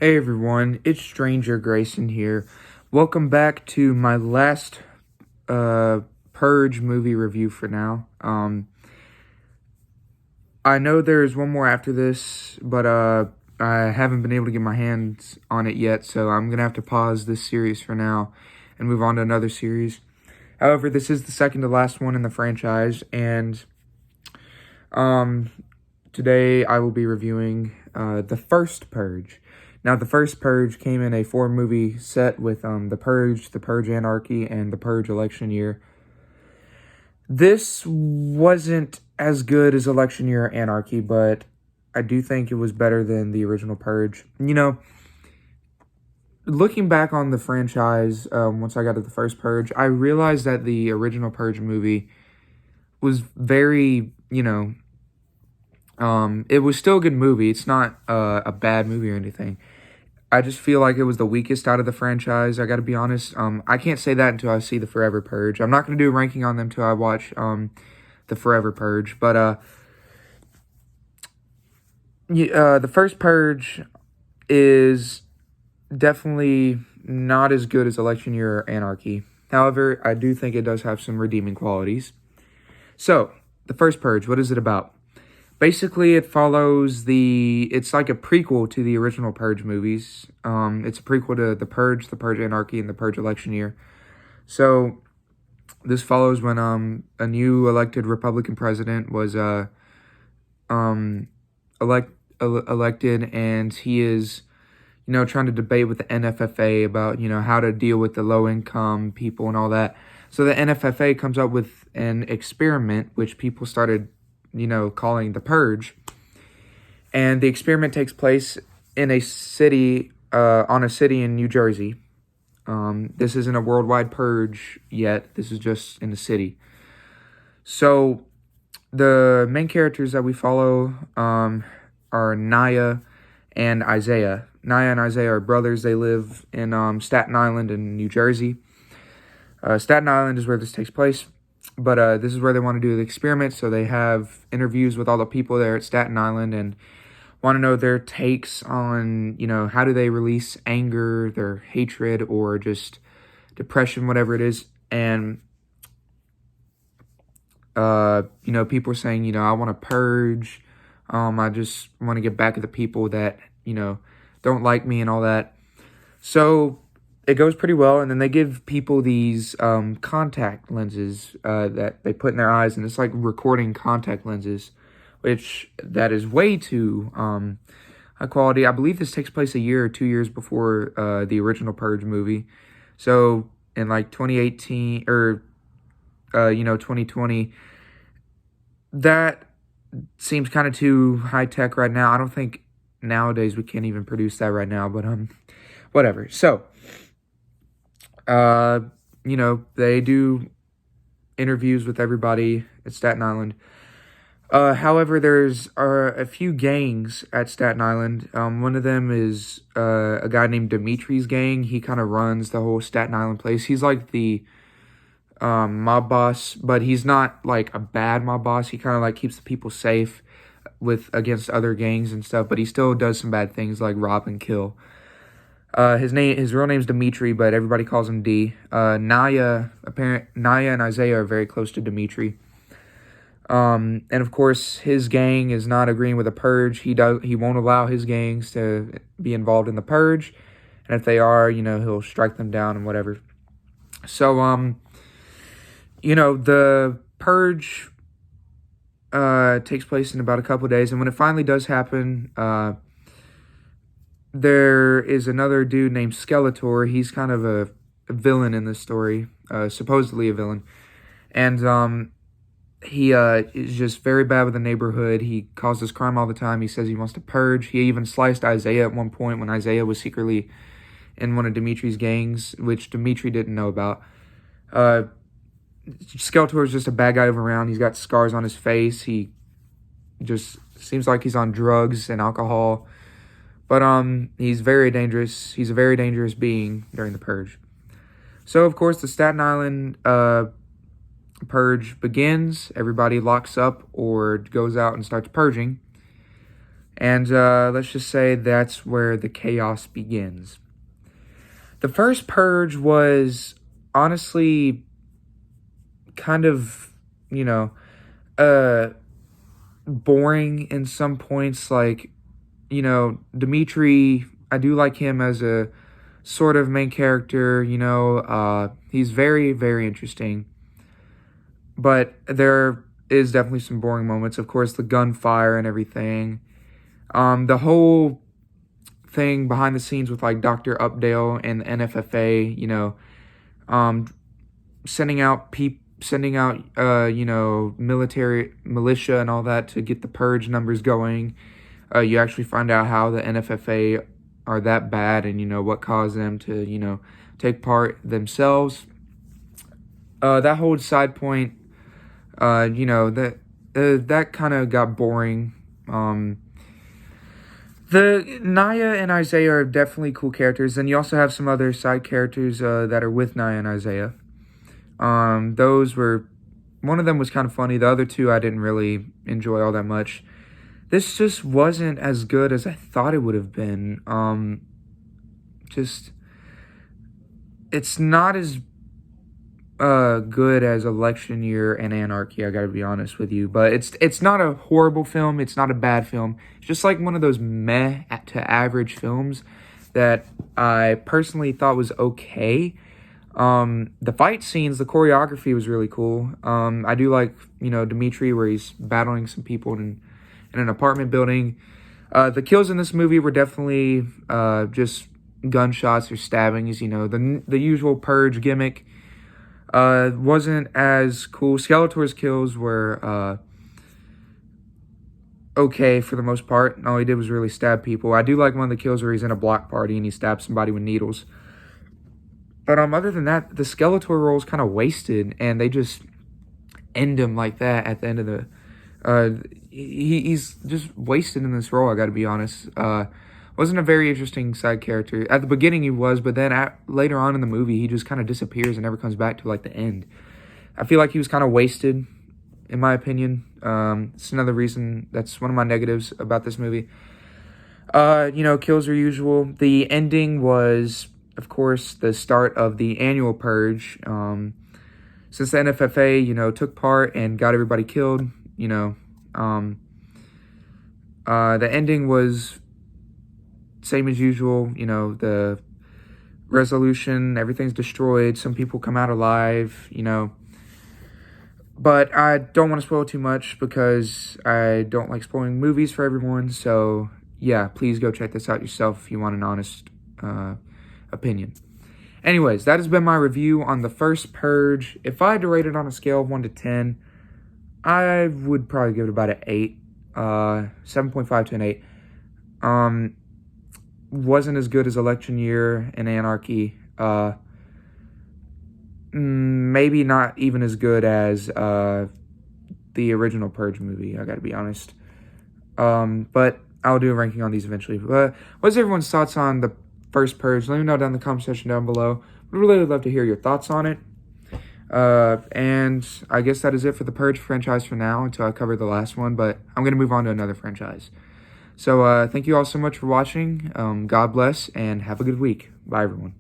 Hey everyone, it's Stranger Grayson here. Welcome back to my last Purge movie review for now. I know there's one more after this, but I haven't been able to get my hands on it yet, so I'm gonna have to pause this series for now and move on to another series. However, this is the second to last one in the franchise, and today I will be reviewing the first Purge. Now, the first Purge came in a 4-movie set with the Purge Anarchy, and the Purge Election Year. This wasn't as good as Election Year or Anarchy, but I do think it was better than the original Purge. You know, looking back on the franchise, once I got to the first Purge, I realized that the original Purge movie was very, it was still a good movie. It's not a bad movie or anything. I just feel like it was the weakest out of the franchise. I got to be honest. I can't say that until I see the Forever Purge. I'm not going to do a ranking on them until I watch the Forever Purge. But the first Purge is definitely not as good as Election Year or Anarchy. However, I do think it does have some redeeming qualities. So, the first Purge, what is it about? Basically, it follows it's like a prequel to the original Purge movies. It's a prequel to The Purge Anarchy, and The Purge Election Year. So, this follows when a new elected Republican president was elected, and he is, trying to debate with the NFFA about, how to deal with the low-income people and all that. So, the NFFA comes up with an experiment, which people started calling the Purge. And the experiment takes place in a city, on a city in New Jersey. This isn't a worldwide purge yet. This is just in the city. So, the main characters that we follow are Naya and Isaiah. Naya and Isaiah are brothers. They live in Staten Island in New Jersey. Staten Island is where this takes place. But this is where they want to do the experiment, so they have interviews with all the people there at Staten Island and want to know their takes on, how do they release anger, their hatred, or just depression, whatever it is. And, people are saying, I want to purge. I just want to get back at the people that, don't like me and all that. So it goes pretty well, and then they give people these contact lenses that they put in their eyes, and it's like recording contact lenses, which that is way too high quality. I believe this takes place a year or 2 years before the original Purge movie. So in like 2018 or 2020, that seems kind of too high tech right now. I don't think nowadays we can't even produce that right now, but whatever. So they do interviews with everybody at Staten Island. However, there's a few gangs at Staten Island. One of them is a guy named Dimitri's gang. He kind of runs the whole Staten Island place. He's like the mob boss, but he's not like a bad mob boss. He kind of like keeps the people safe against other gangs and stuff, but he still does some bad things like rob and kill. His real name's Dimitri, but everybody calls him D. Naya and Isaiah are very close to Dimitri. And of course, his gang is not agreeing with the Purge. He won't allow his gangs to be involved in the Purge, and if they are, he'll strike them down and whatever. So, the Purge takes place in about a couple of days, and when it finally does happen, there is another dude named Skeletor. He's kind of a villain in this story, supposedly a villain. And he is just very bad with the neighborhood. He causes crime all the time. He says he wants to purge. He even sliced Isaiah at one point when Isaiah was secretly in one of Dimitri's gangs, which Dimitri didn't know about. Skeletor is just a bad guy around. He's got scars on his face. He just seems like he's on drugs and alcohol. But he's very dangerous. He's a very dangerous being during the Purge. So, of course, the Staten Island Purge begins. Everybody locks up or goes out and starts purging. And let's just say that's where the chaos begins. The first Purge was honestly kind of, you know, boring in some points. Like, Dimitri, I do like him as a sort of main character, he's very, very interesting. But there is definitely some boring moments. Of course, the gunfire and everything. The whole thing behind the scenes with like Dr. Updale and the NFFA, sending out military militia and all that to get the purge numbers going. You actually find out how the NFFA are that bad and what caused them to take part themselves. That whole side point, that kind of got boring. The Naya and Isaiah are definitely cool characters, and you also have some other side characters that are with Naya and Isaiah. One of them was kind of funny. The other two I didn't really enjoy all that much. This just wasn't as good as I thought it would have been. It's not as good as Election Year and Anarchy, I gotta be honest with you. But it's not a horrible film. It's not a bad film. It's just like one of those meh to average films that I personally thought was okay. The fight scenes, the choreography was really cool. I do like, Dimitri, where he's battling some people in an apartment building. The kills in this movie were definitely just gunshots or stabbings, the usual Purge gimmick. Wasn't as cool. Skeletor's kills were okay for the most part. All he did was really stab people. I do like one of the kills where he's in a block party and he stabs somebody with needles. But other than that, the Skeletor role is kind of wasted, and they just end him like that at the end of the... he's just wasted in this role, I gotta be honest. Wasn't a very interesting side character. At the beginning he was, but then later on in the movie, he just kind of disappears and never comes back to like the end. I feel like he was kind of wasted, in my opinion. It's another reason, that's one of my negatives about this movie. Kills are usual. The ending was, of course, the start of the annual Purge. Since the NFFA, took part and got everybody killed, the ending was same as usual. The resolution, everything's destroyed. Some people come out alive, But I don't want to spoil too much because I don't like spoiling movies for everyone. So, yeah, please go check this out yourself if you want an honest opinion. Anyways, that has been my review on the first Purge. If I had to rate it on a scale of 1 to 10, I would probably give it about an 8. 7.5 to an 8. Wasn't as good as Election Year and Anarchy. Maybe not even as good as the original Purge movie, I gotta be honest. But I'll do a ranking on these eventually. What's everyone's thoughts on the first Purge? Let me know down in the comment section down below. I'd really love to hear your thoughts on it. And I guess that is it for the Purge franchise for now until I cover the last one, but I'm going to move on to another franchise. So thank you all so much for watching. God bless and have a good week. Bye, everyone.